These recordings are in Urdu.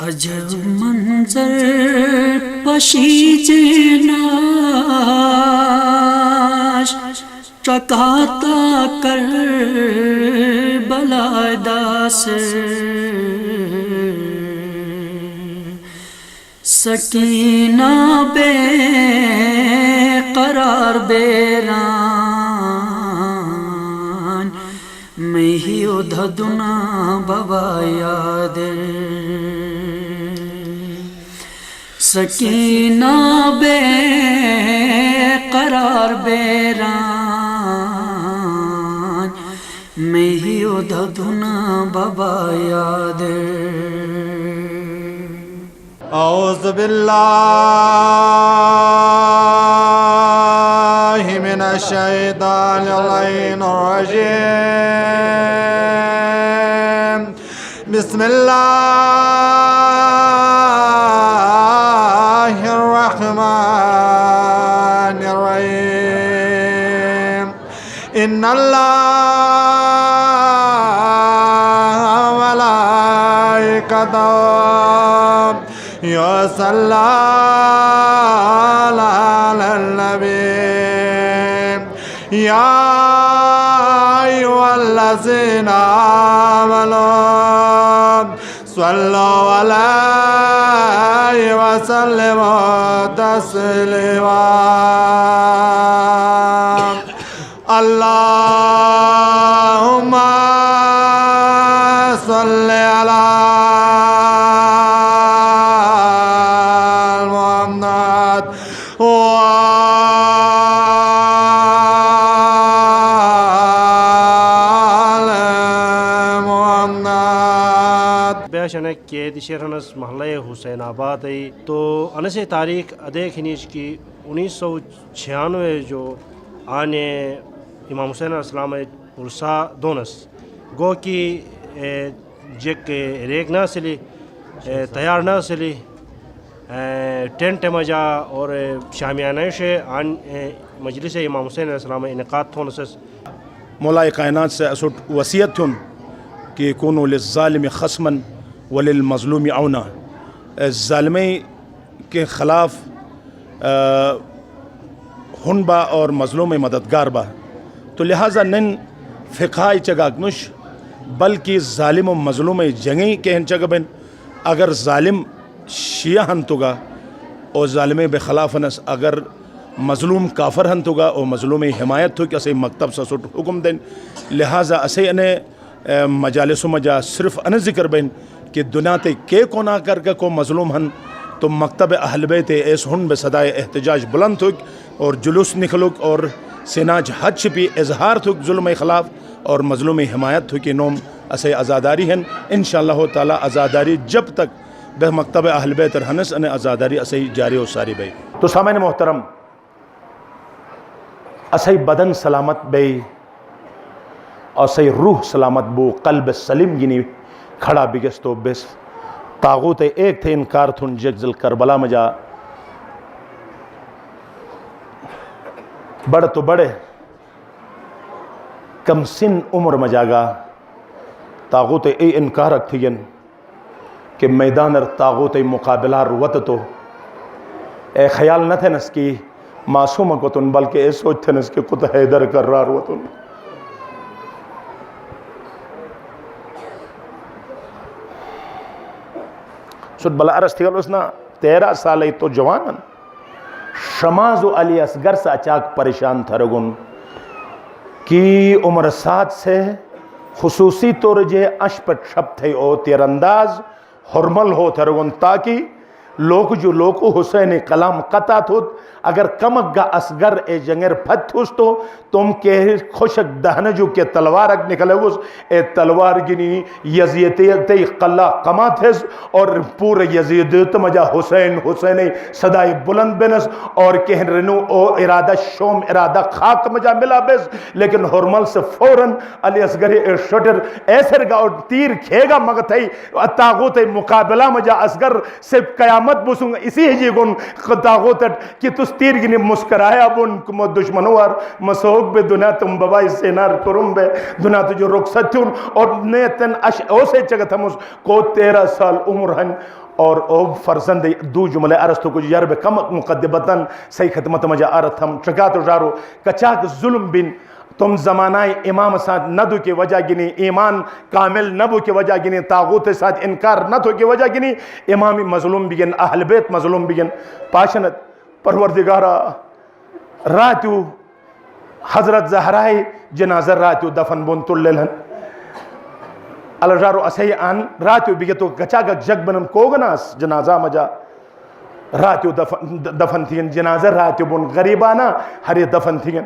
عجب منظر پشیج ناش چکاتا کر بلادا سے سکینہ بے قرار بیران میں ہی ادھدنا بابا یاد سکینہ بے قرار بیران میں ہی ادھدنا بابا یاد اعوذ باللہ من الشیطان اللعین الرجیم بسم اللہ الرحمن الرحیم ان اللہ ملائکتہ یصلون علی النبی یا ایھا الذین آمنوا صلوا علیہ وسلموا تسلیما اللہم صل علی بیاشنک کے دشیرنس محلہ حسین آباد ہے تو انس تاریخ ادے خنیش کی 1996 جو آنے امام حسین علیہ السلام ارسا دونس گو کی جک ریگ نہ سلی تیار نہ سلی ٹینٹ مجا اور شامیانہ سے آن مجلس امام حسین علیہ السلام انعقاد تھونسس مولا کائنات سے اسٹ وصیت تھن کہ کونوا للظالم خصما وللمظلوم عونا ظالمی کے خلاف ہن با اور مظلوم مددگار با تو لہٰذا نن فقہائی چگاکنش بلکہ ظالم و مظلوم جنگی کے ہن چگبن اگر ظالم شیعہ ہنتوگا اور ظالم بخلاف نس اگر مظلوم کافر ہنتوگا اور مظلوم حمایت تو کہ اسے مکتب سے سٹ حکم دیں لہٰذا اسے انہیں مجالس و مجا صرف ان ذکر بین کہ دنیا تے کے کونا کر کے کو مظلوم ہن تو مکتب اہل بیت ایس ہن بے صدائے احتجاج بلند تھک اور جلوس نکلک اور سیناج حج پی اظہار تھک ظلم خلاف اور مظلوم حمایت تھکی نوم اسے ازاداری ہیں انشاءاللہ تعالی ازاداری جب تک بے مکتب اہل بیت رہنس ان ازاداری اسے جاری و ساری بے تو سامعین محترم اسے بدن سلامت بے اور سی روح سلامت بو قلب سلیم گنی کھڑا بگس تو بس طاغوت ایک تھے انکار تھن جگزل کربلا مجا بڑھ تو بڑے کم سن عمر مجاگا طاغوت اے انکار رکھتین کہ میدان طاغوت مقابلہ روت تو اے خیال نہ تھے نس کی معصوم کو تن بلکہ اے سوچ تھے نس کی کت حیدر کر رہا روتن سوچ بلا عرص تھی گل اسنا 13 سالی تو جوانن شماز و علی اصغر سے اچاک پریشان تھرگن کی عمر 7 سے خصوصی طور جے اش پر شب تھے او تیر انداز حرمل ہو تھرگن تاکہ لوگ جو لوگو حسین کلام قطع تھوت اگر کمک گا اصغر اے جنگر پھت تھوس تو تم کے خوشک دہنجو کے تلوار اگ نکلے گوز اے تلوار گنی یزیدیتی قلع قمات ہے اور پورے یزیدیت مجا حسین صدای بلند بنس اور کہن رنو او ارادہ شوم ارادہ خاک مجا ملا بس لیکن حرمل سے فوراں علی اصغری اے شٹر ایسر گا اور تیر کھے گا مگت ہے طاغوت مقابلہ مجا اصغر سے قیامت قیامت بسوں اسی ہی گن خطاغوتت کہ تس تیر گنی مسکرایا بن کم دشمنوار مسوق بے دنیا تم ببائی سینار کرم بے دنیا تجھو رخصت تھون اور نیتن اوسے چگت ہمس کو 13 سال عمر ہن اور او فرزند دو جملے ارستو کچھ یار بے کم مقدبتاً صحیح ختمت مجا آرت ہم چکات جارو کچاک ظلم بن تم زمانہ امام ساتھ ندو کی وجہ گنی ایمان کامل نبو کی وجہ گنی تاغوت ساتھ انکار ندو کی وجہ گنی امامی مظلوم بگن اہل بیت مظلوم بگن پاشنت پروردگارا راتیو حضرت زہرائی جنازر راتیو دفن بون تللن اللہ جارو اسے آن راتیو بگتو گچا گک جگ بنم کوگناس جنازہ مجا راتیو دفن تھین جنازہ راتیو بن غریبانا ہری دفن تھین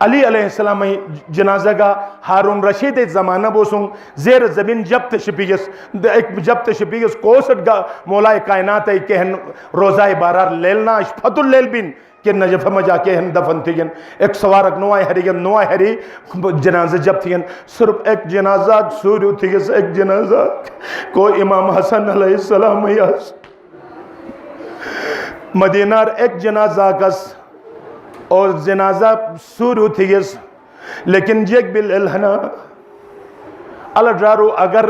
علی علیہ السلام جنازہ گا ہارون رشید زمانہ بوسوں زیر زمین جب تشبیس جب تشبیس کوسٹ گا مولا کائنات ہے کہ روزہ بارار لیلنا اشفت اللیل بین کہ نجف مجا کے ہن دفن تھین ایک سوارک نوائے ہری گن نوائے ہری جنازہ جب تھین صرف ایک جنازہ سوریو تھیس ایک جنازہ کو امام حسن علیہ السلام یاس مدینار ایک جنازہ کس اور جنازہ سوریو تھیس لیکن جیک بالالحنا اللہ جارو اگر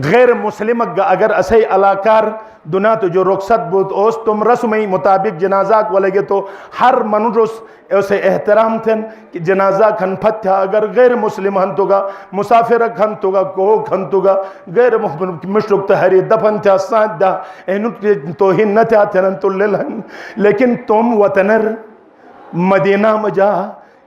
غیر مسلم اگر اسے علاقار دنیا تو جو رخصت بود اوس تم رسمی مطابق جنازہ کو لگے تو ہر منروس اسے احترام تھن کہ جنازہ کھن پھت تھا اگر غیر مسلم ہن تو گا مسافر کھن تو گا کوہ کھن تو گا غیر مشرق تحری دفن تھا ساتھ دا اینو توہین نہ تھا تھنن تو للہن لیکن تم وطنر مدینہ مجا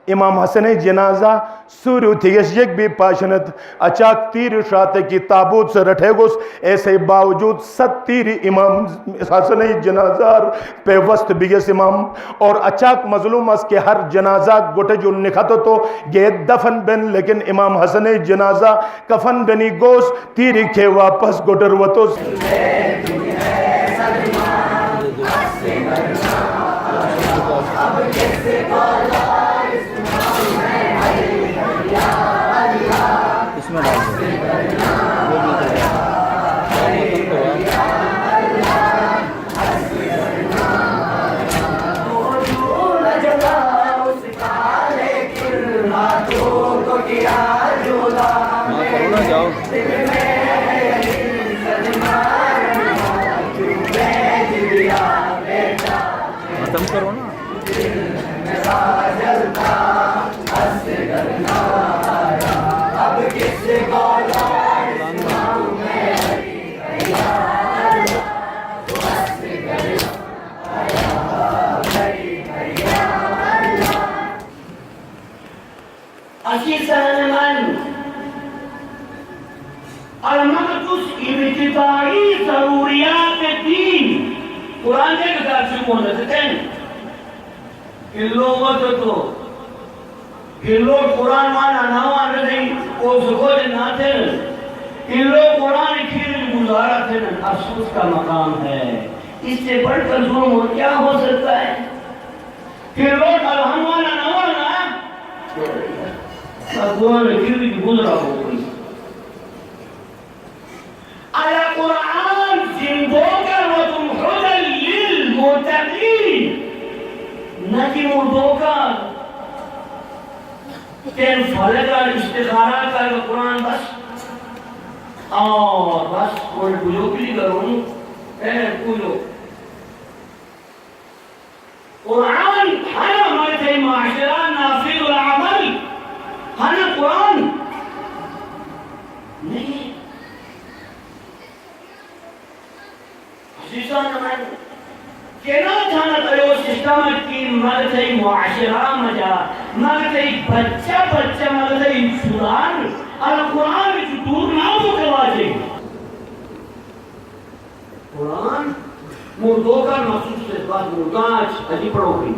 امام حسن جنازہ سوریو تھیس یک بھی پاشنت اچاک تیر شاعت کی تابوت سے رٹھے گوس ایسے باوجود 7 تیر امام حسن جنازہ پہ وسط بگیس امام اور اچاک مظلوم اس کے ہر جنازہ گوٹے جو نکھتو تو یہ دفن بن لیکن امام حسن جنازہ کفن بنی گوس تیری کھے واپس گوٹر وطوس ختم کرو نا المقدس ابتدائی ضروریات دین قرآن کے کتاب سے مہندس ہیں کلو وقتو کلو قرآن مانا ناوان رہی او زخوج ناتن کلو قرآن کھیل گزارا تھے افسوس کا مقام ہے اس سے بڑھ کر ظلم اور کیا ہو سکتا ہے کلو الہم مانا ناوانا قرآن کھیل گزارا ہو گئی على قرآن زندوكا وتمحدا للمتقين نجي مردوكا تین فلقا استخارات کا قرآن بس اور بس کوئی بجو کلی کروں بجو قرآن ہنا مرتے معاشرہ نافذ العمل ہنا قرآن نہیں کہنا تھانا کرو سسٹم کی مگتائی معاشرہ مجا مگتائی بچہ بچہ مگتائی سران القرآن جو دور نہ ہو کے واجے قرآن مردوں کا محسوس سے بات مردان آج عجی پڑھو گئی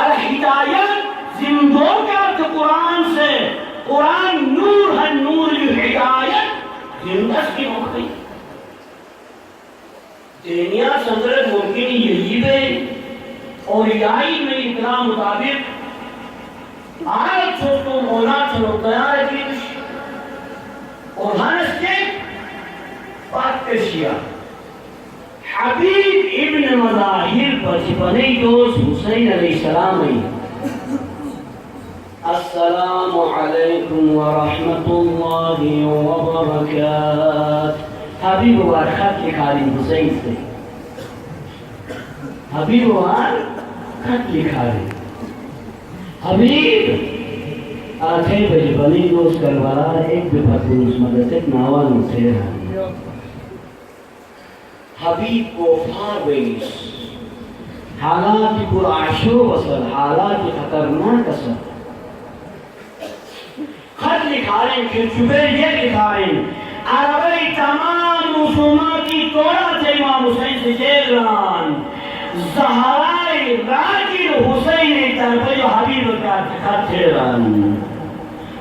الہدایت زندوں کا قرآن سے قرآن نور ہے نور ہدایت زندس کی ہو گئی دنیا سندرت ممکن یہی ہے اور یہی میں اتنا مطابق آج چھوٹو مولا چھوٹو تیار ہے اور ہنس کے بات کشیا حبیب ابن مظاہر پر چپنے دوست حسین علیہ السلام ہے السلام علیکم ورحمت اللہ وبرکاتہ. حبیب وار خط لکھا رہی حسین سے. حبیب وار خط لکھا رہی. حبیب آٹھے بجے بنی دوست کربلا ایک بے پتوس مدرسے ناوان اٹھے رہا. حبیب کو فارویس حالات پرعشو وصل حالات خطرناک اثر خط لکھا رہے ہیں. پھر جبیر یہ لکھا رہے ہیں عربی تمام مسلمان کی توڑا تھے امام حسین سے جیلان زہرائی راجل حسین طرف جو حبیب کا خط تھے رہن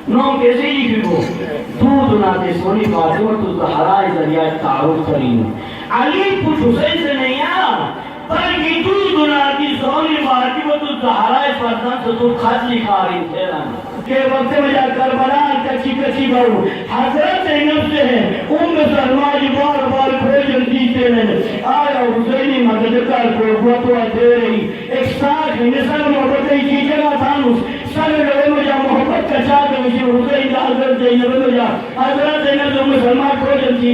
نوم کیسے ہی پھر وہ دودھ ناتے سونی فاطمہ تو زہرائی ذریعہ تعارف کریں. علی کچھ حسین سے نہیں آیا بلکہ دودھ ناتی سونی فاطمہ تو زہرائی فرزند سے تو خط لکھا رہی تھے رہن کہ وقت میں جا کربلا کچی کچی بارو حضرت زینب سے ہے سلمہ جی بار بار بھیجن دیتے ہیں آیا حسینی مددکار کو بطوہ دے رہی. ایک ساتھ نسل محبت کی جگہ تھانوس سر رہے مجھا محبت کا چاہتے مجھے حسین کا حضرت زینب مجھا حضرت زینب سلمہ بھیجن تھی.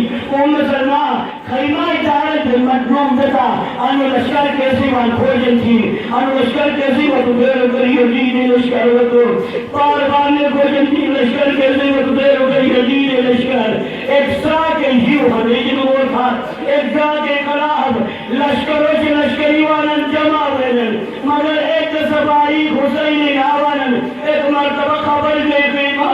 سلمہ خیمہ اتارے تھے مدنوم دیتا انو لشکر کیسی وان بھیجن تھی. انو لشکر کیسی وان دیر کری یزید لشکر وطو بار بار نے بھیجن تھی لشکر کیسی وان دیر کری یزید لشکر. ایک ساتھ ہیو حدیجن وہ تھا ایک ساتھ ایک لحظ لشکروں سے لشکری وانن جمع ہوئے مگر ایک سبائی حسین آوانن ایک مرتبہ خبر گئی خیمہ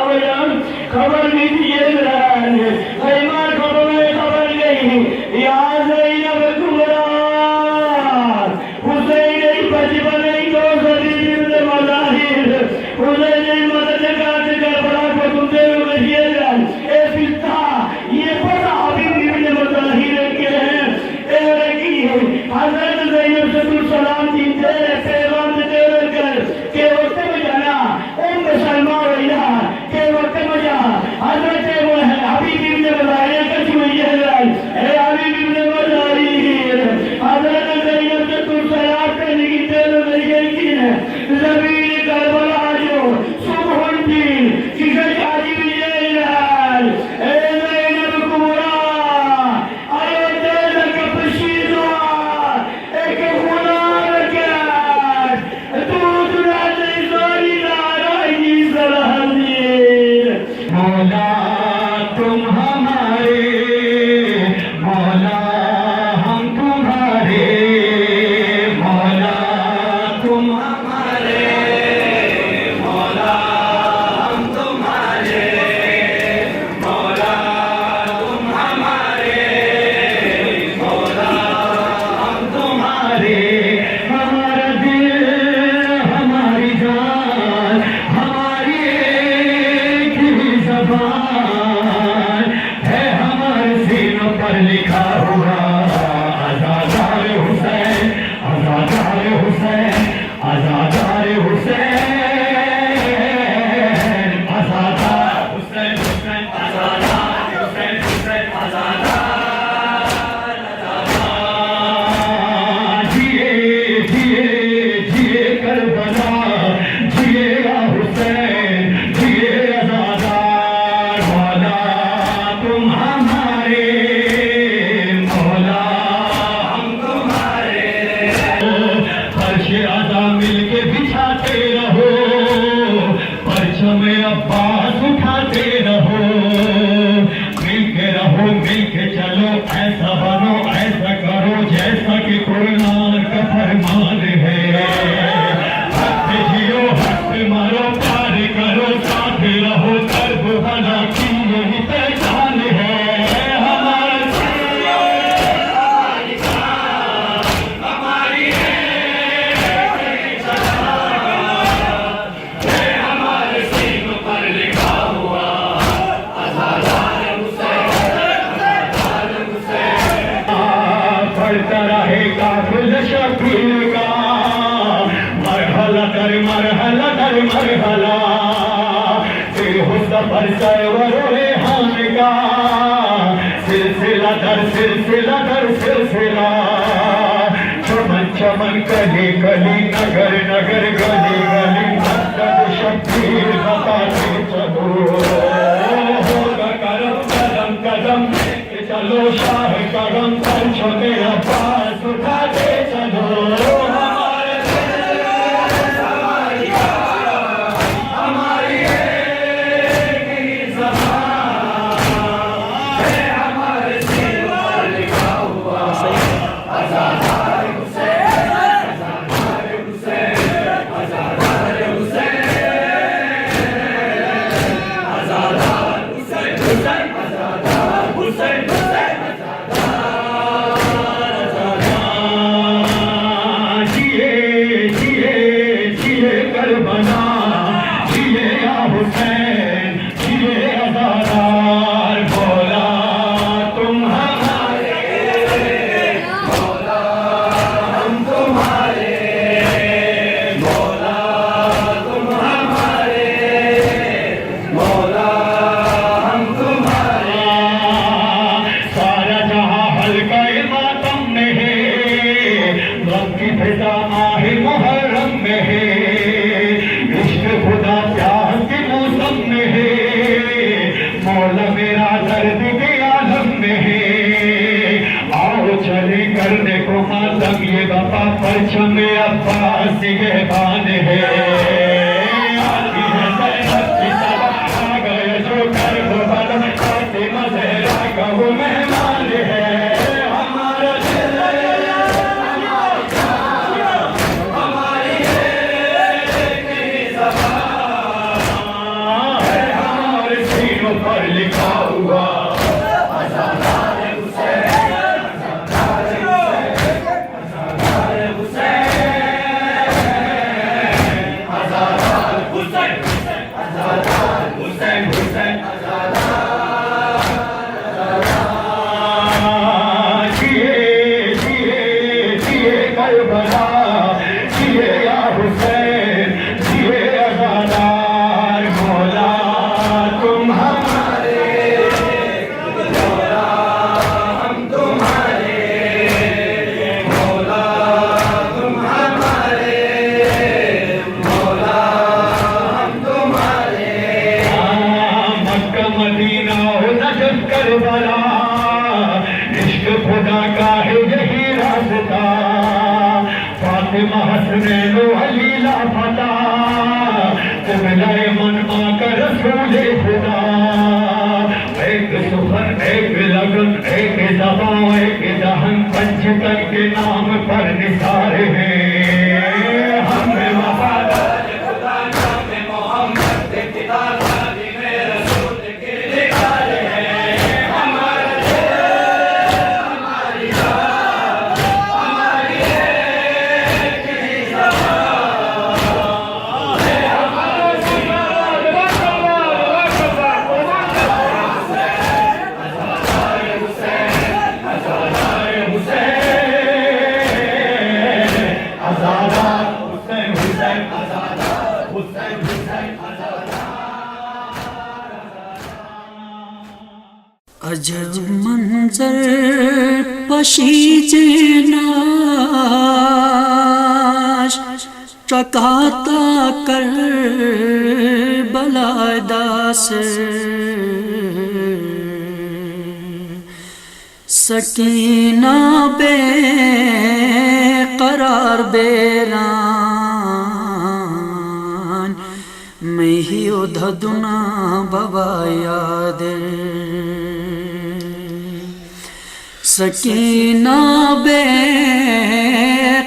خبر نہیں دیئے رہن خیمہ خبر گئی یا زینب کمران حسین بچ بنائی تو زدید مظاہر حسین مدد کاتے کر بڑا کو تم دے رہے رہن اے فلتا یہ پتہ حبیب ابن مظاہر کے ہیں اے رکی حضرت زینب سے تو سلام دیتے پیغام دے کر کہ وقت میں جانا سلمہ ویلا کہ وقت میں جا حضرت حبیب ابن مظاہر کا چوئیے اے حبیب ابن مظاہر حضرت زینب سے تو سلام کرنے کی تیل نہیں کی ہے زمین کربلا جو صبح الدین کسے چاہتی بھی جیلال اے زینب کمرا آئے دل کا پشیدوار ایک خدا رکھات دودھ راتے زوری نارائی صلاح دیر. مولا تم ہمارے مولا ہم تمہارے مولا تم ہمارے مولا ہم تمہارے مولا تم ہمارے مولا ہم تمہارے. ہمارا دل ہماری جان ہماری ایک ہی زبان ہے ہمارے سینوں پر لکھا ہوا آزادار حسین آزادار حسین آزادار حسین آزادار حسین حسین آزادار حسین حسین آزادار جیے جیے جیے کربلا جیے حسین جیے آزادار. مولا تم ہمارے مولا ہم تمہارے فرش اعظم مل کے بچھاتے رہو پرچم عباس اٹھاتے رہو مل کے چلو ایسا بنو ایسا کرو جیسا کہ قرآن کا فرمان ہے. حق جیو حق مارو پار کرو ساتھ رہو کرب بھلا کی یہی پہچان ہے. ہمارا ہماری ہمارے سینوں پر لکھا ہوا آزادار حسین پڑھتا رہے گا کل شکیل کا مرحلہ در مرحلہ در مرحلہ پھر ہو سفر سرور و ریحان کا سلسلہ در سلسلہ در سلسلہ من کلی کلی نگر نگر گلی گلی مسجد شبیر بتاتے چلو ہوگا کرم قدم قدم چلو شاہ کرم پر چھوٹے عباس اٹھاتے چلو ہمارے ہماری ایک ہی زبان ہے ہمارے سر پر لکھا ہوا آزادار حسین آزادار حسین آزادار حسین آزادار حسین حسین آزادار حسین حسین جیے جیے جیے کربلا جیے یا حسین جیے آزادار بولا تم ہمارے بولا ہم تمہارے بولا تم ہمارے بولا ہم تمہارے سارا جہاں ہلکا ماتم میں ہے غم کی فضا آہ محرم میں ہے عشق خدا پیار کے موسم میں ہے مولا میرا درد کے عالم میں ہے آؤ چلے کرنے کو ماتم یہ بپا پرچم عباس یہ بان ہے آتی ہے زینب کی طرح آ گئے جو کربلا فاطمہ زہرا کا وہ مہمان ہے ہمارا دل ہماری ایک ہی زبان ہے ہمارے سینوں پر لکھا ہوا آزادار حسین آزادار حسین آزادار حسین آزادار حسین حسین جیے جیے جیے کربلا جیے یا حسین جیے آزادار مولا تم ہمارے مولا ہم تمہارے مولا تم ہمارے مولا ہم تمہارے مکہ مدینہ ہو نجف کربلا عشق خدا کا ہے یہی راستہ فاطمہ حسنین و علی لاپتہ قبلہ منما کا رسول خدا ایک سخن ایک لگن ایک زبان ایک دہن پنچتن کے نام پر نثار ہیں ہم وفادار خدا نام محمد کے کتاب میں رسول کے نگار ہیں ہمارے ہماری جان ہماری ایک ہی زبان ہے ہمارے سینوں پر آزادار حسین آزادار حسین آزادار حسین حسین آزادار حسین حسین عجب منظر پشیج ناش چکاتا کر بلاداس سکینہ بے قرار بیران میں ہی ادھدنا بابا یاد سکینہ بے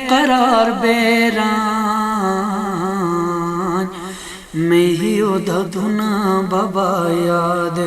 قرار بیران میں ہی ادھدنا بابا یاد